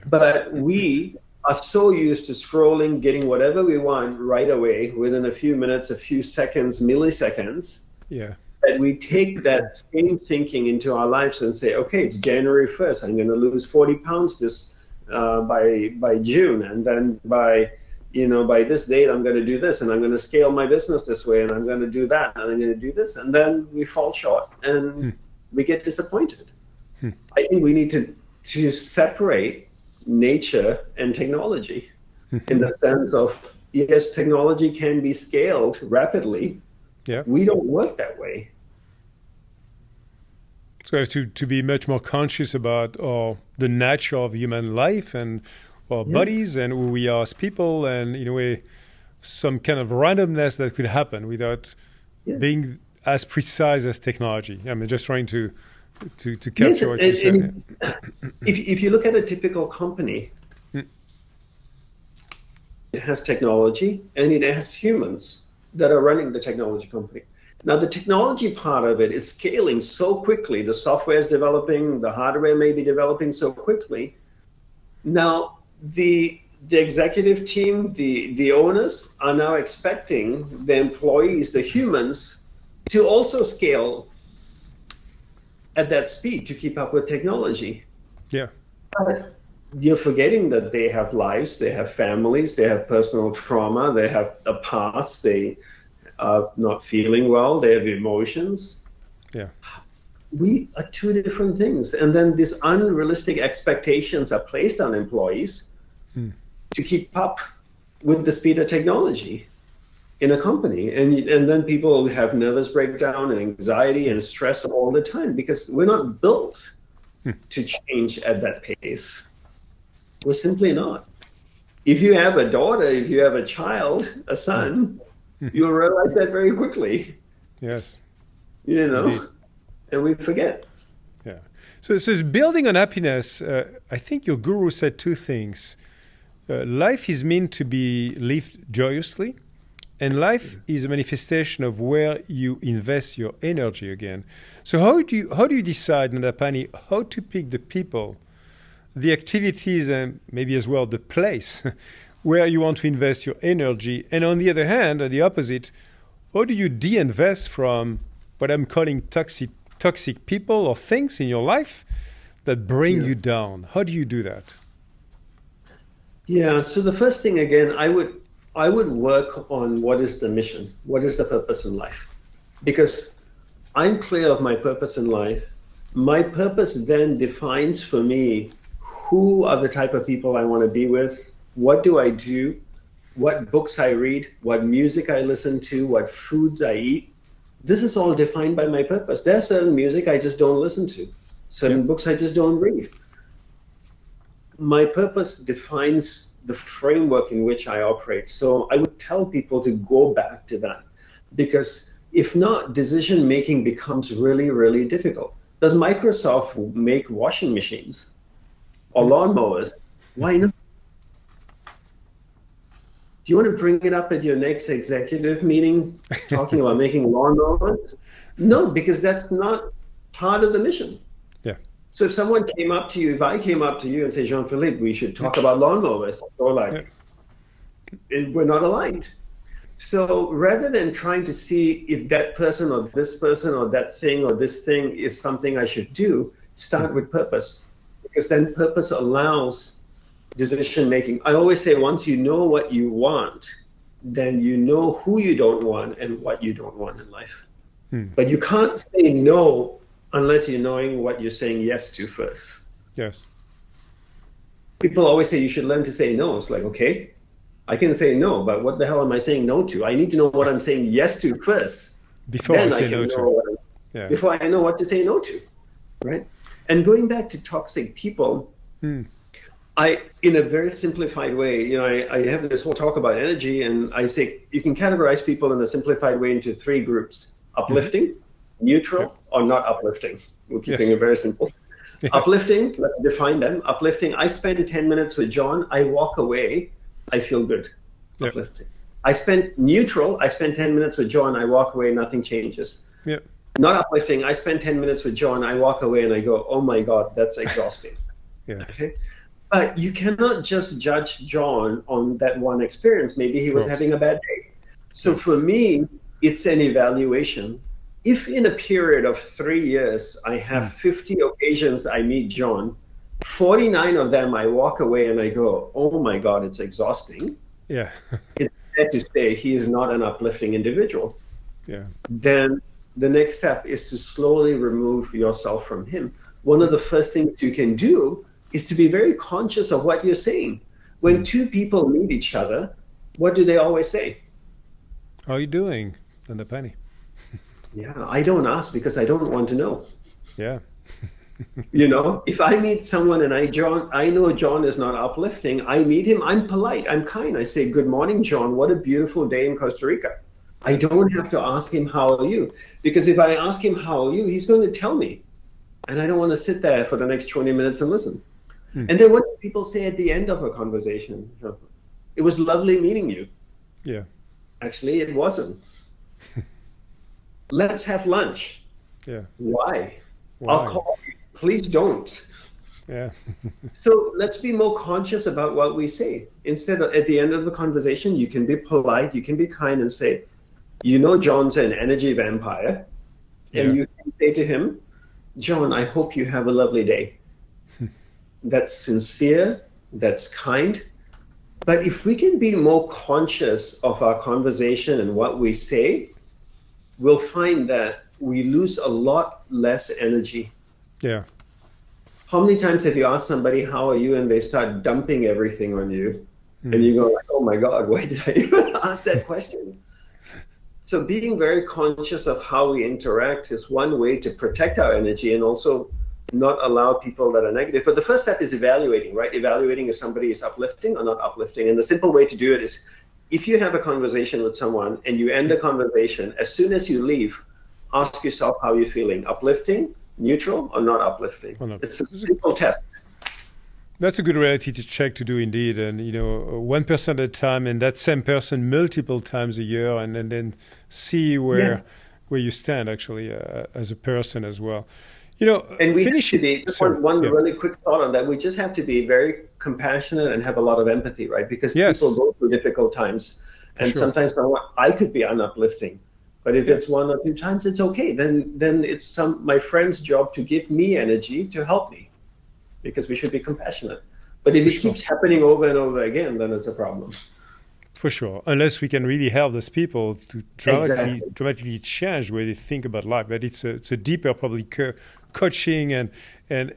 But we are so used to scrolling, getting whatever we want right away within a few minutes, a few seconds, milliseconds, that we take that same thinking into our lives and say, okay, it's January 1st. I'm going to lose 40 pounds by June. And then by this date, I'm going to do this, and I'm going to scale my business this way, and I'm going to do that, and I'm going to do this. And then we fall short and we get disappointed. I think we need to separate nature and technology in the sense of, yes, technology can be scaled rapidly. We don't work that way. So to be much more conscious about the nature of human life and our bodies and who we are as people, and in a way, some kind of randomness that could happen without being as precise as technology. I'm just trying to capture what you said. If you look at a typical company, it has technology and it has humans that are running the technology company. Now, the technology part of it is scaling so quickly. The software is developing, the hardware may be developing so quickly. Now, the executive team, the owners are now expecting the employees, the humans, to also scale at that speed to keep up with technology. But you're forgetting that they have lives, they have families, they have personal trauma, they have a past, they are not feeling well, they have emotions. We are two different things. And then these unrealistic expectations are placed on employees to keep up with the speed of technology in a company. And then people have nervous breakdown and anxiety and stress all the time because we're not built to change at that pace. We're simply not. If you have a daughter, if you have a child, a son, you'll realize that very quickly. Indeed. And we forget. So building on happiness, I think your guru said two things. Life is meant to be lived joyously, and life is a manifestation of where you invest your energy again. So how do you decide, Nandapani, how to pick the people, the activities, and maybe as well the place where you want to invest your energy? And on the other hand, the opposite, how do you de-invest from what I'm calling toxic people or things in your life that bring you down? How do you do that? So the first thing, again, I would work on what is the mission, what is the purpose in life, because I'm clear of my purpose in life. My purpose then defines for me who are the type of people I want to be with, what do I do, what books I read, what music I listen to, what foods I eat. This is all defined by my purpose. There's certain music I just don't listen to, certain books I just don't read. My purpose defines the framework in which I operate. So I would tell people to go back to that, because if not, decision making becomes really, really difficult. Does Microsoft make washing machines or lawnmowers? Why not? Do you want to bring it up at your next executive meeting, talking about making lawnmowers? No, because that's not part of the mission. So if someone came up to you, if I came up to you and said, Jean-Philippe, we should talk about lawnmowers, or we're not aligned. So rather than trying to see if that person or this person or that thing or this thing is something I should do, start with purpose, because then purpose allows decision making. I always say, once you know what you want, then you know who you don't want and what you don't want in life. But you can't say no unless you're knowing what you're saying yes to first. People always say you should learn to say no. It's like, okay, I can say no, but what the hell am I saying no to? I need to know what I'm saying yes to first. Before I say no to. Before I know what to say no to. right? And going back to toxic people, in a very simplified way, I have this whole talk about energy, and I say you can categorize people in a simplified way into three groups: uplifting, neutral, or not uplifting. We're keeping it very simple. Yeah. Uplifting, let's define them. Uplifting, I spend 10 minutes with John, I walk away, I feel good. Yep. Uplifting. I spend 10 minutes with John, I walk away, nothing changes. Yep. Not uplifting, I spend 10 minutes with John, I walk away and I go, oh my God, that's exhausting. Yeah. Okay. But you cannot just judge John on that one experience. Maybe he was having a bad day. So for me, it's an evaluation. If in a period of 3 years, I have 50 occasions I meet John, 49 of them I walk away and I go, oh my God, it's exhausting. Yeah. It's fair to say he is not an uplifting individual. Yeah. Then the next step is to slowly remove yourself from him. One of the first things you can do is to be very conscious of what you're saying. When two people meet each other, what do they always say? How are you doing? And the penny. Yeah, I don't ask because I don't want to know. Yeah. If I meet someone and I know John is not uplifting, I meet him, I'm polite, I'm kind. I say, good morning, John. What a beautiful day in Costa Rica. I don't have to ask him, how are you? Because if I ask him, how are you, he's going to tell me. And I don't want to sit there for the next 20 minutes and listen. And then what do people say at the end of a conversation? It was lovely meeting you. Yeah. Actually, it wasn't. Let's have lunch. Yeah. Why? I'll call you. Please don't. Yeah. So let's be more conscious about what we say. Instead of at the end of the conversation, you can be polite, you can be kind and say, John's an energy vampire. And you can say to him, John, I hope you have a lovely day. That's sincere, that's kind. But if we can be more conscious of our conversation and what we say, we'll find that we lose a lot less energy. Yeah. How many times have you asked somebody, how are you? And they start dumping everything on you. And you go, like, oh my God, why did I even ask that question? So being very conscious of how we interact is one way to protect our energy and also not allow people that are negative. But the first step is evaluating, right? Evaluating if somebody is uplifting or not uplifting. And the simple way to do it is, if you have a conversation with someone and you end the conversation, as soon as you leave, ask yourself how you're feeling. Uplifting, neutral, or not uplifting? It's a simple test. That's a good reality to check to do indeed. And, 1% at a time, and that same person multiple times a year, and then see where you stand actually as a person as well. And we have to be, just one really quick thought on that, we just have to be very compassionate and have a lot of empathy, right? Because people go through difficult times, and sometimes I could be uplifting. But if it's one or two times, it's okay. Then it's my friend's job to give me energy to help me, because we should be compassionate. But if it keeps happening over and over again, then it's a problem. For sure, unless we can really help those people to dramatically change the way they think about life. But it's a deeper probably coaching and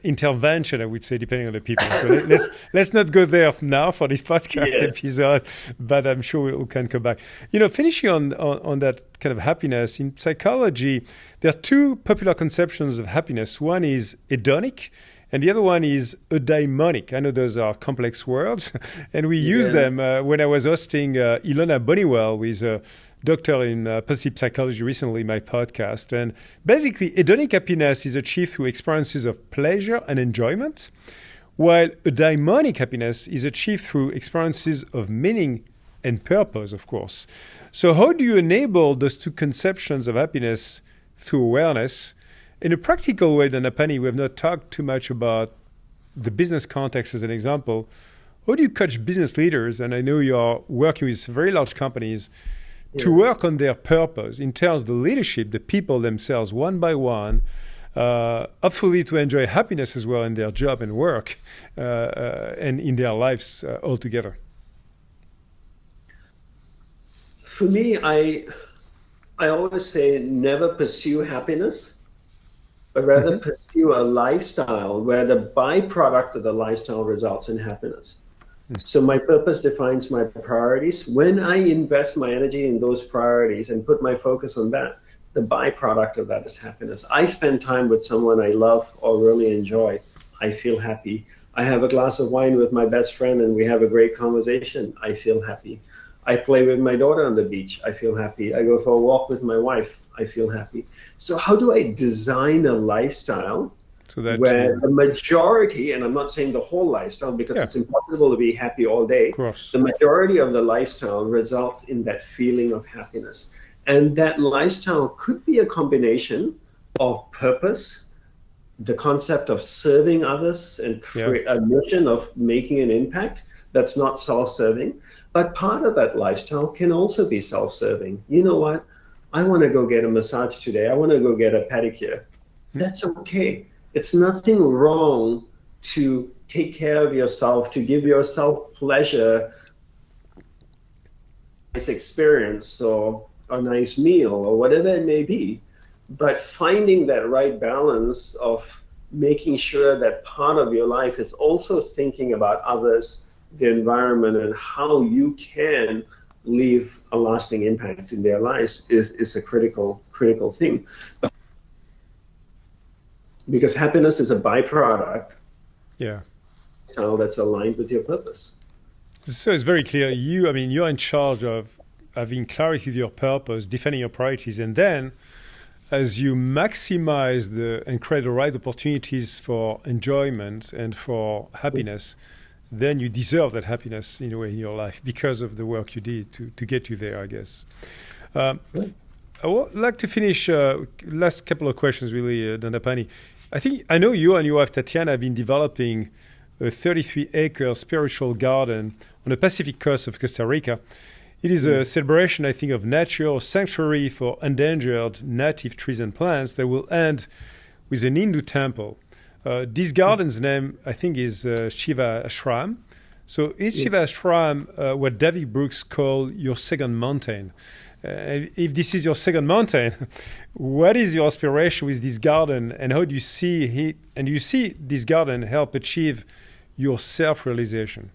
intervention, I would say, depending on the people. So let's not go there now for this podcast episode, but I'm sure we can come back. Finishing on that kind of happiness, in psychology, there are two popular conceptions of happiness. One is hedonic, and the other one is eudaimonic. I know those are complex words, and we use them when I was hosting Ilona Boniwell with a doctor in positive psychology recently, my podcast. And basically, hedonic happiness is achieved through experiences of pleasure and enjoyment, while eudaimonic happiness is achieved through experiences of meaning and purpose, of course. So how do you enable those two conceptions of happiness through awareness? In a practical way, then, Apani, we have not talked too much about the business context as an example. How do you coach business leaders, and I know you are working with very large companies, to work on their purpose in terms of the leadership, the people themselves, one by one, hopefully to enjoy happiness as well in their job and work and in their lives altogether? For me, I always say never pursue happiness, but rather pursue a lifestyle where the byproduct of the lifestyle results in happiness. So my purpose defines my priorities. When I invest my energy in those priorities and put my focus on that, the byproduct of that is happiness. I spend time with someone I love or really enjoy. I feel happy. I have a glass of wine with my best friend and we have a great conversation. I feel happy. I play with my daughter on the beach. I feel happy. I go for a walk with my wife. I feel happy. So how do I design a lifestyle where the majority, and I'm not saying the whole lifestyle because it's impossible to be happy all day, the majority of the lifestyle results in that feeling of happiness. And that lifestyle could be a combination of purpose, the concept of serving others and create a mission of making an impact that's not self-serving. But part of that lifestyle can also be self-serving. You know what? I want to go get a massage today. I want to go get a pedicure. That's okay. It's nothing wrong to take care of yourself, to give yourself pleasure, nice experience or a nice meal or whatever it may be. But finding that right balance of making sure that part of your life is also thinking about others, the environment, and how you can leave a lasting impact in their lives is a critical thing. Because happiness is a byproduct. So that's aligned with your purpose. So it's very clear. You're in charge of having clarity with your purpose, defining your priorities, and then as you maximize and create the right opportunities for enjoyment and for happiness, then you deserve that happiness in a way in your life because of the work you did to get you there, I guess. I would like to finish last couple of questions, really, Dandapani. I know you and your wife Tatiana have been developing a 33-acre spiritual garden on the Pacific coast of Costa Rica. It is a celebration, I think, of nature, a sanctuary for endangered native trees and plants that will end with an Hindu temple. This garden's name, I think, is Shiva Ashram. So is Shiva Ashram what David Brooks called your second mountain? If this is your second mountain, what is your aspiration with this garden, and how do you see this garden help achieve your self-realization?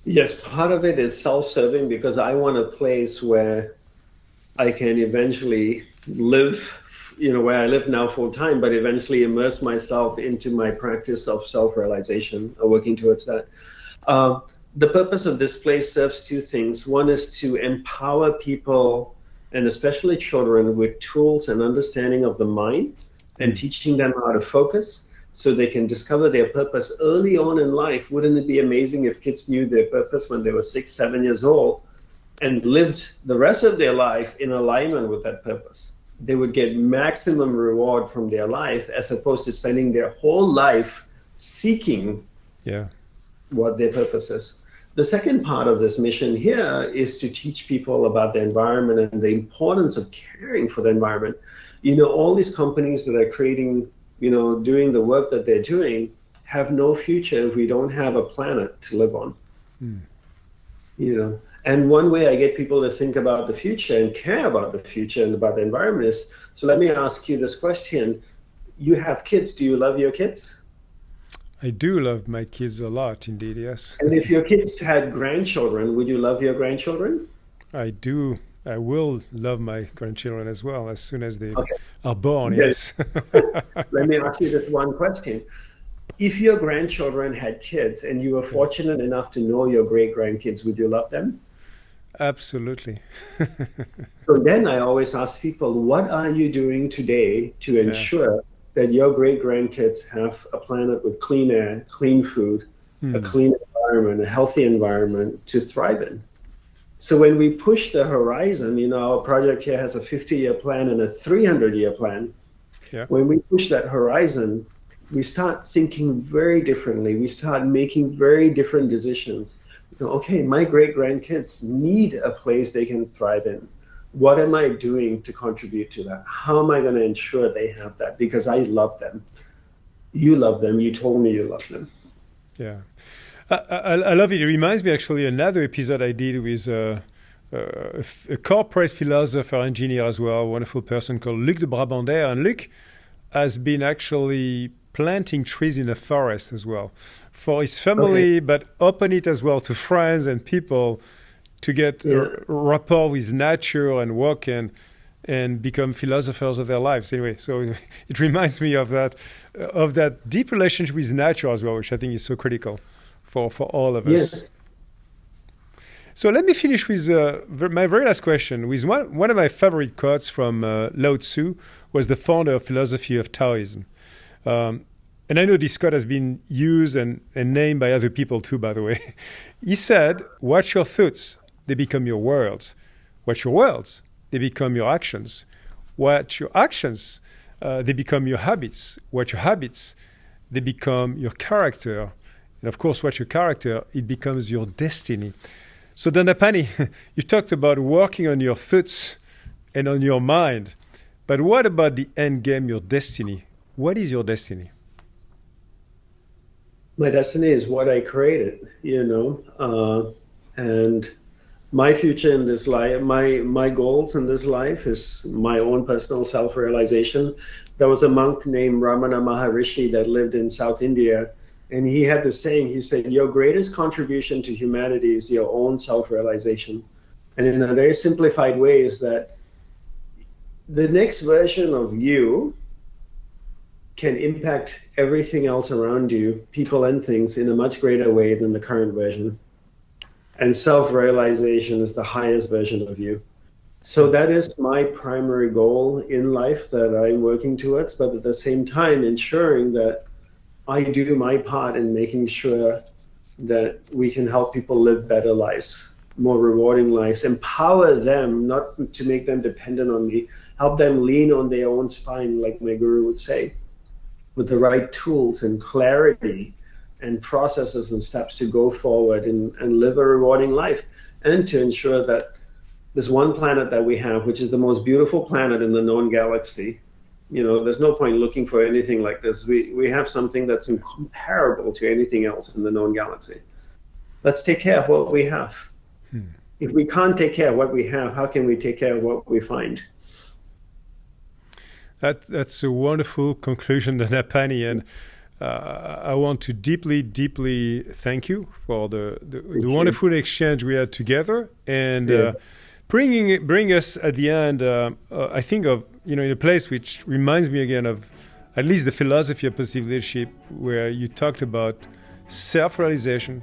Yes, part of it is self-serving because I want a place where I can eventually live, where I live now full time, but eventually immerse myself into my practice of self-realization, or working towards that. The purpose of this place serves two things. One is to empower people, and especially children, with tools and understanding of the mind and teaching them how to focus so they can discover their purpose early on in life. Wouldn't it be amazing if kids knew their purpose when they were 6, 7 years old and lived the rest of their life in alignment with that purpose? They would get maximum reward from their life as opposed to spending their whole life seeking what their purpose is. The second part of this mission here is to teach people about the environment and the importance of caring for the environment. All these companies that are creating, doing the work that they're doing have no future if we don't have a planet to live on. And one way I get people to think about the future and care about the future and about the environment is, so let me ask you this question. You have kids. Do you love your kids? I do love my kids a lot, indeed, yes. And if your kids had grandchildren, would you love your grandchildren? I do. I will love my grandchildren as well as soon as they are born, yes. Let me ask you this one question. If your grandchildren had kids and you were fortunate enough to know your great-grandkids, would you love them? Absolutely. So then I always ask people, what are you doing today to ensure that your great-grandkids have a planet with clean air, clean food, a clean environment, a healthy environment to thrive in? So when we push the horizon, our project here has a 50-year plan and a 300-year plan. When we push that horizon, we start thinking very differently. We start making very different decisions. Okay, my great-grandkids need a place they can thrive in. What am I doing to contribute to that? How am I going to ensure they have that? Because I love them. You love them. You told me you love them. Yeah. I love it. It reminds me actually another episode I did with a corporate philosopher, engineer as well, a wonderful person called Luc de Brabander. And Luc has been actually planting trees in the forest as well for his family, but open it as well to friends and people to get rapport with nature and walk and become philosophers of their lives. Anyway, so it reminds me of that deep relationship with nature as well, which I think is so critical for all of us. Yes. So let me finish with my very last question. With one of my favorite quotes from Lao Tzu, was the founder of philosophy of Taoism. And I know this quote has been used and named by other people too, by the way. He said, watch your thoughts, they become your worlds. Watch your worlds, they become your actions. Watch your actions, they become your habits. Watch your habits, they become your character. And of course, watch your character, it becomes your destiny. So Dandapani, you talked about working on your thoughts and on your mind. But what about the end game, your destiny? What is your destiny? My destiny is what I created, and my future in this life, my goals in this life is my own personal self-realization. There was a monk named Ramana Maharishi that lived in South India, and he had this saying, he said, your greatest contribution to humanity is your own self-realization. And in a very simplified way is that the next version of you can impact everything else around you, people and things, in a much greater way than the current version. And self-realization is the highest version of you. So that is my primary goal in life that I'm working towards, but at the same time ensuring that I do my part in making sure that we can help people live better lives, more rewarding lives, empower them, not to make them dependent on me, help them lean on their own spine, like my guru would say, with the right tools and clarity and processes and steps to go forward and live a rewarding life, and to ensure that this one planet that we have, which is the most beautiful planet in the known galaxy, there's no point looking for anything like this. We have something that's incomparable to anything else in the known galaxy. Let's take care of what we have. If we can't take care of what we have, how can we take care of what we find? That's a wonderful conclusion, Dandapani, and I want to deeply, deeply thank you for the wonderful exchange we had together, and bring us at the end. I think of in a place which reminds me again of at least the philosophy of positive leadership, where you talked about self-realization,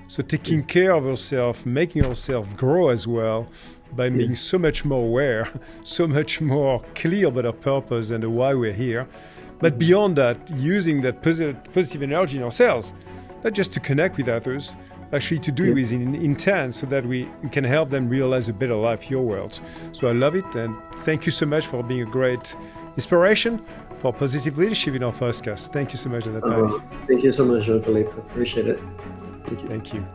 so taking care of ourselves, making ourselves grow as well, by being so much more aware, so much more clear about our purpose and why we're here. But beyond that, using that positive energy in ourselves, not just to connect with others, actually to do it with intent, so that we can help them realize a better life, your world. So I love it, and thank you so much for being a great inspiration for positive leadership in our podcast. Thank you so much, Dandapani. Thank you so much, Jean-Philippe. Appreciate it. Thank you.